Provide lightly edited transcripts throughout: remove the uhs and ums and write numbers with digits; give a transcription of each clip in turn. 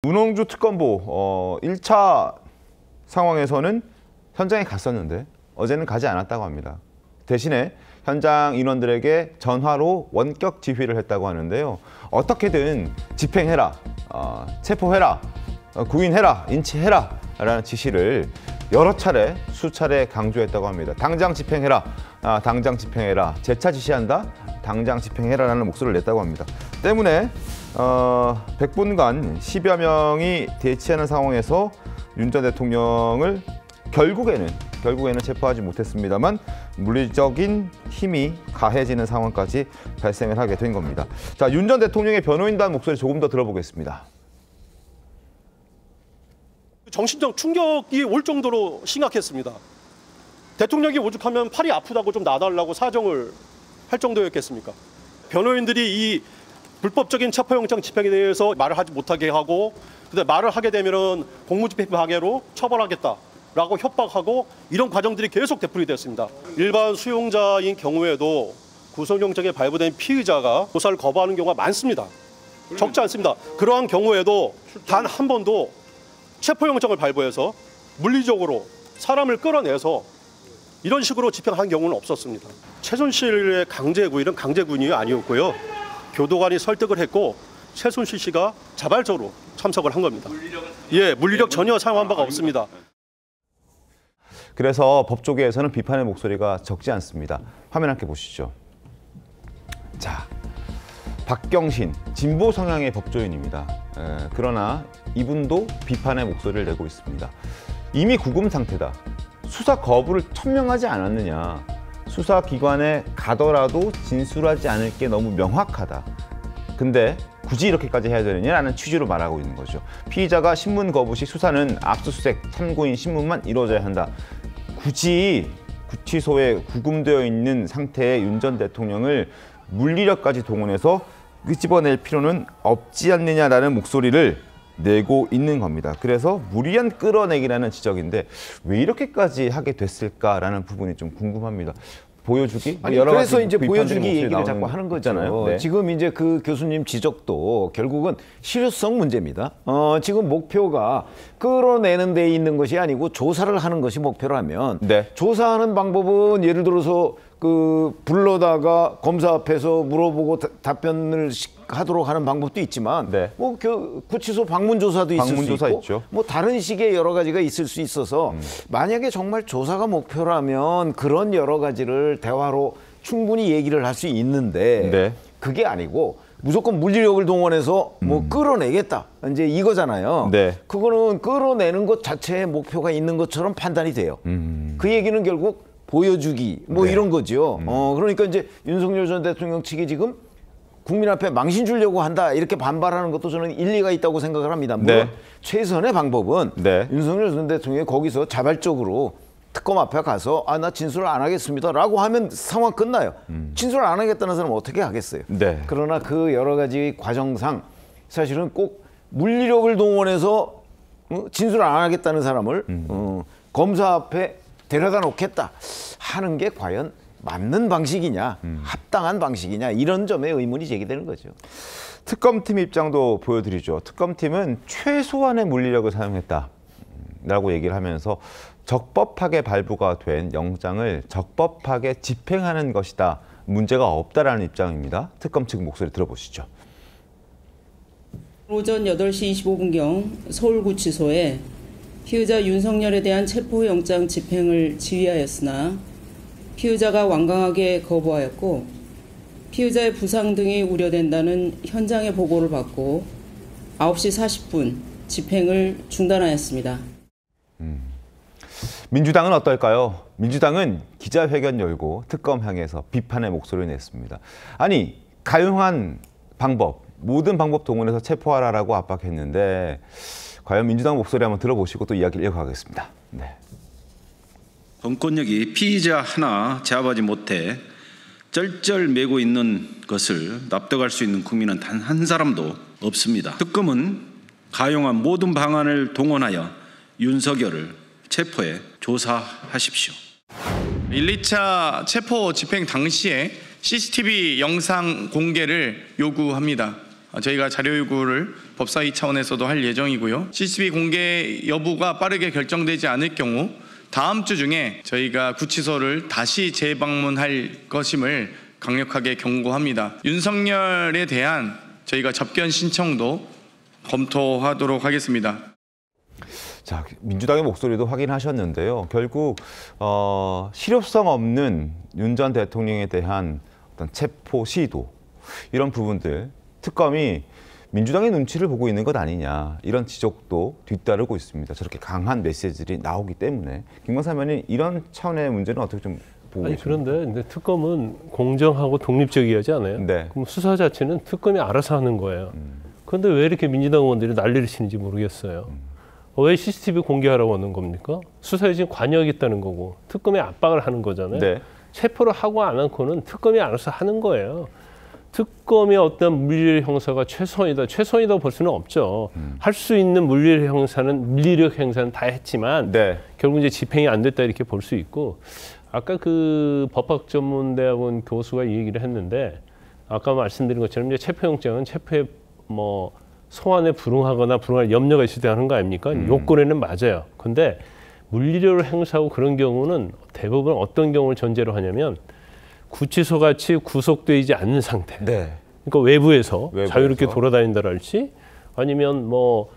문홍주 특검보 1차 상황에서는 현장에 갔었는데 어제는 가지 않았다고 합니다. 대신에 현장 인원들에게 전화로 원격 지휘를 했다고 하는데요. 어떻게든 집행해라, 체포해라, 구인해라, 인치해라 라는 지시를 여러 차례, 수차례 강조했다고 합니다. 당장 집행해라, 당장 집행해라, 재차 지시한다, 당장 집행해라 라는 목소리를 냈다고 합니다. 때문에 100분간 10여 명이 대치하는 상황에서 윤 전 대통령을 결국에는 체포하지 못했습니다만 물리적인 힘이 가해지는 상황까지 발생을 하게 된 겁니다. 자, 윤 전 대통령의 변호인단 목소리 조금 더 들어보겠습니다. 정신적 충격이 올 정도로 심각했습니다. 대통령이 오죽하면 팔이 아프다고 좀 놔달라고 사정을 할 정도였겠습니까? 변호인들이 이 불법적인 체포영장 집행에 대해서 말을 하지 못하게 하고, 근데 말을 하게 되면은 공무집행 방해로 처벌하겠다라고 협박하고, 이런 과정들이 계속 되풀이 됐습니다. 일반 수용자인 경우에도 구속영장에 발부된 피의자가 조사를 거부하는 경우가 많습니다. 적지 않습니다. 그러한 경우에도 단 한 번도 체포영장을 발부해서 물리적으로 사람을 끌어내서 이런 식으로 집행한 경우는 없었습니다. 최순실의 강제구, 이런 강제군이 아니었고요. 교도관이 설득을 했고 최순실 씨가 자발적으로 참석을 한 겁니다. 물리력 전혀 사용한 바가 없습니다. 그래서 법조계에서는 비판의 목소리가 적지 않습니다. 화면 함께 보시죠. 자, 박경신, 진보 성향의 법조인입니다. 그러나 이분도 비판의 목소리를 내고 있습니다. 이미 구금 상태다. 수사 거부를 천명하지 않았느냐. 수사기관에 가더라도 진술하지 않을 게 너무 명확하다. 근데 굳이 이렇게까지 해야 되느냐라는 취지로 말하고 있는 거죠. 피의자가 신문 거부 시 수사는 압수수색, 참고인 신문만 이루어져야 한다. 굳이 구치소에 구금되어 있는 상태의 윤 전 대통령을 물리력까지 동원해서 끄집어낼 필요는 없지 않느냐라는 목소리를 내고 있는 겁니다. 그래서 무리한 끌어내기라는 지적인데 왜 이렇게까지 하게 됐을까라는 부분이 좀 궁금합니다. 보여주기? 여러 그래서 이제 보여주기 얘기를 자꾸 하는 거잖아요. 네. 지금 이제 그 교수님 지적도 결국은 실효성 문제입니다. 지금 목표가 끌어내는 데 있는 것이 아니고 조사를 하는 것이 목표라면 네. 조사하는 방법은 예를 들어서 불러다가 검사 앞에서 물어보고 답변을 하도록 하는 방법도 있지만 네. 구치소 방문조사도 있을 수 있고 있죠. 다른 식의 여러 가지가 있을 수 있어서 만약에 정말 조사가 목표라면 그런 여러 가지를 대화로 충분히 얘기를 할 수 있는데 네. 그게 아니고 무조건 물리력을 동원해서 끌어내겠다 이제 이거잖아요. 네. 그거는 끌어내는 것 자체에 목표가 있는 것처럼 판단이 돼요. 그 얘기는 결국 보여주기 네. 이런 거죠. 그러니까 이제 윤석열 전 대통령 측이 지금 국민 앞에 망신 주려고 한다 이렇게 반발하는 것도 저는 일리가 있다고 생각을 합니다. 물론 네. 최선의 방법은 네. 윤석열 전 대통령이 거기서 자발적으로 특검 앞에 가서 나 진술을 안 하겠습니다 라고 하면 상황 끝나요. 진술을 안 하겠다는 사람은 어떻게 하겠어요. 네. 그러나 그 여러 가지 과정상 사실은 꼭 물리력을 동원해서 진술을 안 하겠다는 사람을 검사 앞에 데려다 놓겠다 하는 게 과연 맞는 방식이냐, 합당한 방식이냐 이런 점에 의문이 제기되는 거죠. 특검팀 입장도 보여드리죠. 특검팀은 최소한의 물리력을 사용했다라고 얘기를 하면서 적법하게 발부가 된 영장을 적법하게 집행하는 것이다. 문제가 없다라는 입장입니다. 특검 측 목소리 들어보시죠. 오전 8시 25분경 서울구치소에 피의자 윤석열에 대한 체포영장 집행을 지휘하였으나 피의자가 완강하게 거부하였고 피의자의 부상 등이 우려된다는 현장의 보고를 받고 9시 40분 집행을 중단하였습니다. 민주당은 어떨까요? 민주당은 기자회견 열고 특검 향해서 비판의 목소리를 냈습니다. 아니, 가용한 방법, 모든 방법 동원해서 체포하라라고 압박했는데 과연 민주당 목소리 한번 들어보시고 또 이야기를 이어가겠습니다. 네. 정권력이 피의자 하나 제압하지 못해 쩔쩔매고 있는 것을 납득할 수 있는 국민은 단 한 사람도 없습니다. 특검은 가용한 모든 방안을 동원하여 윤석열을 체포해 조사하십시오. 1, 2차 체포 집행 당시에 CCTV 영상 공개를 요구합니다. 저희가 자료 요구를 법사위 차원에서도 할 예정이고요. CCTV 공개 여부가 빠르게 결정되지 않을 경우 다음 주 중에 저희가 구치소를 다시 재방문할 것임을 강력하게 경고합니다. 윤석열에 대한 저희가 접견 신청도 검토하도록 하겠습니다. 자, 민주당의 목소리도 확인하셨는데요. 결국 실효성 없는 윤 전 대통령에 대한 어떤 체포 시도 이런 부분들 특검이 민주당의 눈치를 보고 있는 것 아니냐 이런 지적도 뒤따르고 있습니다. 저렇게 강한 메시지들이 나오기 때문에 김광삼 의원님 이런 차원의 문제는 어떻게 좀 보고 계십니까? 그런데 특검은 공정하고 독립적이어야지 않아요? 네. 그럼 수사 자체는 특검이 알아서 하는 거예요. 그런데 왜 이렇게 민주당 의원들이 난리를 치는지 모르겠어요. 왜 CCTV 공개하라고 하는 겁니까? 수사에 지금 관여하겠다는 거고 특검에 압박을 하는 거잖아요. 네. 체포를 하고 안 하고는 특검이 알아서 하는 거예요. 특검의 어떤 물리력 형사가 최선이다. 최선이라고 볼 수는 없죠. 할 수 있는 물리력 행사는 다 했지만 네. 결국 이제 집행이 안 됐다 이렇게 볼 수 있고 아까 그 법학전문대학원 교수가 이 얘기를 했는데 아까 말씀드린 것처럼 이제 체포영장은 체포에 뭐 소환에 불응하거나 불응할 염려가 있을 때 하는 거 아닙니까? 요건에는 맞아요. 근데 물리력을 행사하고 그런 경우는 대부분 어떤 경우를 전제로 하냐면 구치소 같이 구속되지 않는 상태. 네. 그러니까 외부에서 자유롭게 돌아다닌다랄지 아니면 뭐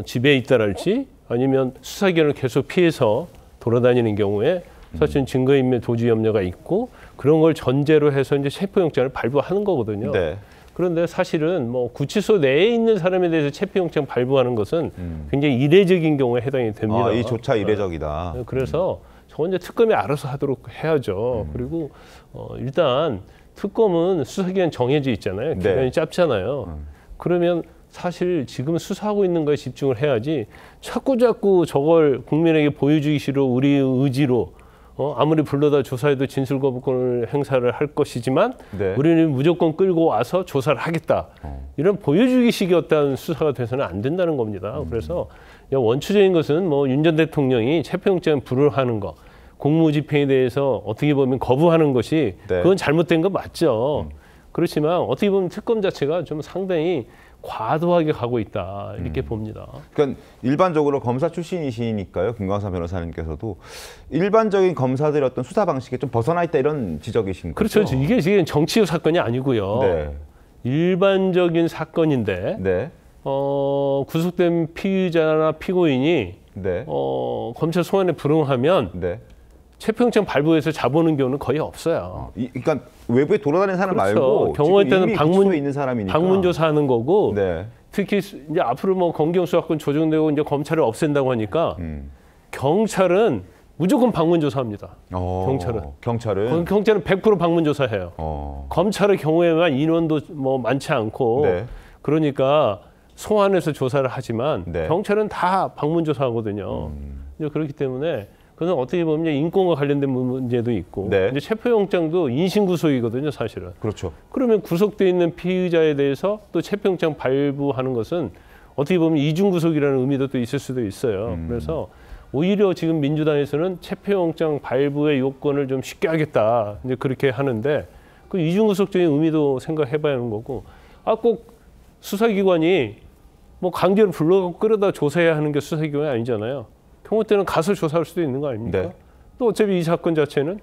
집에 있다랄지 아니면 수사기관을 계속 피해서 돌아다니는 경우에 사실은 증거인멸 도주 염려가 있고 그런 걸 전제로 해서 이제 체포영장을 발부하는 거거든요. 네. 그런데 사실은 뭐 구치소 내에 있는 사람에 대해서 체포영장 발부하는 것은 굉장히 이례적인 경우에 해당이 됩니다. 이조차 이례적이다. 네. 그래서 저건 이제 특검이 알아서 하도록 해야죠. 그리고 일단 특검은 수사기관 정해져 있잖아요. 기간이 네. 짧잖아요. 그러면 사실 지금 수사하고 있는 거에 집중을 해야지 자꾸 저걸 국민에게 보여주기 싫어 우리의 의지로 아무리 불러다 조사해도 진술 거부권을 행사를 할 것이지만 네. 우리는 무조건 끌고 와서 조사를 하겠다. 이런 보여주기식의 어떤 수사가 돼서는 안 된다는 겁니다. 그래서 원초적인 것은 뭐 윤 전 대통령이 체포영장 불허하는 거, 공무집행에 대해서 어떻게 보면 거부하는 것이 네. 그건 잘못된 거 맞죠. 그렇지만 어떻게 보면 특검 자체가 좀 상당히 과도하게 가고 있다 이렇게 봅니다. 그러니까 일반적으로 검사 출신이시니까요, 김광삼 변호사님께서도 일반적인 검사들의 어떤 수사 방식에 좀 벗어나 있다 이런 지적이신 거죠. 그렇죠. 이게 지금 정치 사건이 아니고요. 네. 일반적인 사건인데 네. 구속된 피의자나 피고인이 네. 검찰 소환에 불응하면 네. 체포영장 발부해서 잡아오는 경우는 거의 없어요. 그러니까 외부에 돌아다니는 사람 그렇죠. 말고 경우에 지금 따른 이미 구치소에 있는 사람이니까. 방문 조사하는 거고 네. 특히 이제 앞으로 뭐 검경 수사권 조정되고 이제 검찰을 없앤다고 하니까 경찰은 무조건 방문 조사합니다. 경찰은 100% 방문 조사해요. 검찰의 경우에만 인원도 뭐 많지 않고 네. 그러니까 소환해서 조사를 하지만 네. 경찰은 다 방문 조사하거든요. 이제 그렇기 때문에 그건 어떻게 보면 인권과 관련된 문제도 있고 네. 이제 체포영장도 인신구속이거든요, 사실은. 그렇죠. 그러면 구속돼 있는 피의자에 대해서 또 체포영장 발부하는 것은 어떻게 보면 이중구속이라는 의미도 또 있을 수도 있어요. 그래서 오히려 지금 민주당에서는 체포영장 발부의 요건을 좀 쉽게 하겠다 이제 그렇게 하는데 그 이중구속적인 의미도 생각해봐야 하는 거고 꼭 수사기관이 뭐 강제로 불러가고 끌어다 조사해야 하는 게 수사기관이 아니잖아요. 경우 때는 가서 조사할 수도 있는 거 아닙니까? 네. 또 어차피 이 사건 자체는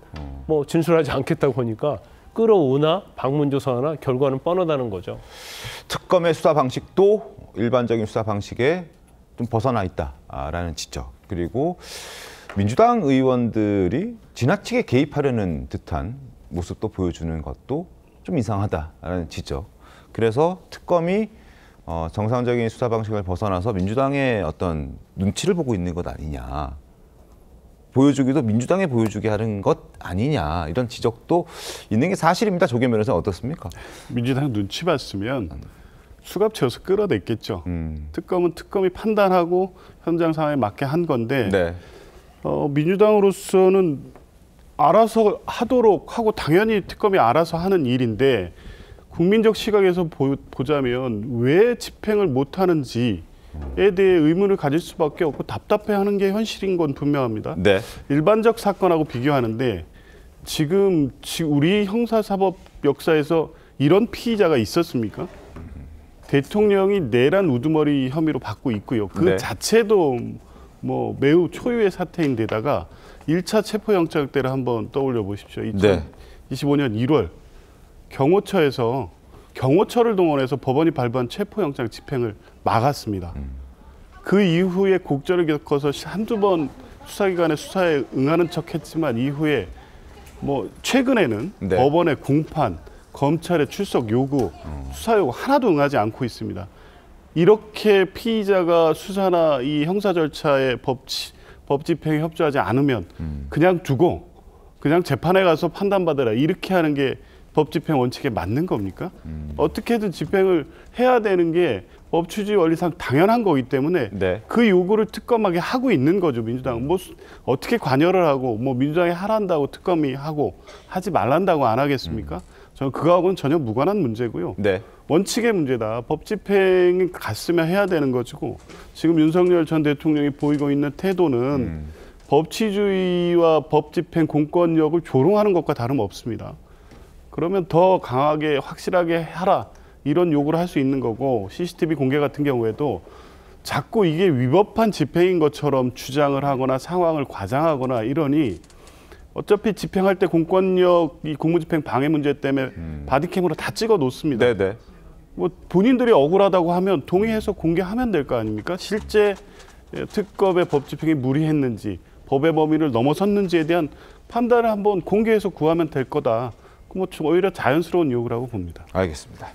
뭐 진술하지 않겠다고 하니까 끌어오나 방문 조사하나 결과는 뻔하다는 거죠. 특검의 수사 방식도 일반적인 수사 방식에 좀 벗어나 있다라는 지적. 그리고 민주당 의원들이 지나치게 개입하려는 듯한 모습도 보여주는 것도 좀 이상하다라는 지적. 그래서 특검이 정상적인 수사 방식을 벗어나서 민주당의 어떤 눈치를 보고 있는 것 아니냐. 보여주기도 민주당에 보여주게 하는 것 아니냐. 이런 지적도 있는 게 사실입니다. 조계 면에서 어떻습니까? 민주당 눈치 봤으면 수갑 채워서 끌어냈겠죠. 특검은 특검이 판단하고 현장 상황에 맞게 한 건데 네. 민주당으로서는 알아서 하도록 하고 당연히 특검이 알아서 하는 일인데 국민적 시각에서 보자면 왜 집행을 못하는지에 대해 의문을 가질 수밖에 없고 답답해하는 게 현실인 건 분명합니다. 네. 일반적 사건하고 비교하는데 지금 우리 형사사법 역사에서 이런 피의자가 있었습니까? 대통령이 내란 우두머리 혐의로 받고 있고요. 그 네. 자체도 뭐 매우 초유의 사태인데다가 1차 체포영장 때를 한번 떠올려 보십시오. 2025년 1월 경호처에서 경호처를 동원해서 법원이 발부한 체포영장 집행을 막았습니다. 그 이후에 곡절을 겪어서 한두 번 수사기관의 수사에 응하는 척했지만 이후에 뭐 최근에는 네. 법원의 공판, 검찰의 출석 요구, 수사 요구 하나도 응하지 않고 있습니다. 이렇게 피의자가 수사나 이 형사 절차에 법 집행에 협조하지 않으면 그냥 두고 그냥 재판에 가서 판단받으라 이렇게 하는 게 법 집행 원칙에 맞는 겁니까? 어떻게든 집행을 해야 되는 게 법 취지 원리상 당연한 거기 때문에 네. 그 요구를 특검하게 하고 있는 거죠. 민주당 뭐 어떻게 관여를 하고 뭐 민주당이 하란다고 특검이 하고 하지 말란다고 안 하겠습니까? 저는 그거하고는 전혀 무관한 문제고요. 네. 원칙의 문제다. 법 집행이 갔으면 해야 되는 것이고 지금 윤석열 전 대통령이 보이고 있는 태도는 법치주의와 법 집행 공권력을 조롱하는 것과 다름없습니다. 그러면 더 강하게 확실하게 하라 이런 요구를 할 수 있는 거고 CCTV 공개 같은 경우에도 자꾸 이게 위법한 집행인 것처럼 주장을 하거나 상황을 과장하거나 이러니 어차피 집행할 때 공권력 이 공무집행 방해 문제 때문에 바디캠으로 다 찍어 놓습니다. 네네. 뭐 본인들이 억울하다고 하면 동의해서 공개하면 될 거 아닙니까? 실제 특검의 법 집행이 무리했는지 법의 범위를 넘어섰는지에 대한 판단을 한번 공개해서 구하면 될 거다. 뭐 오히려 자연스러운 요구라고 봅니다. 알겠습니다.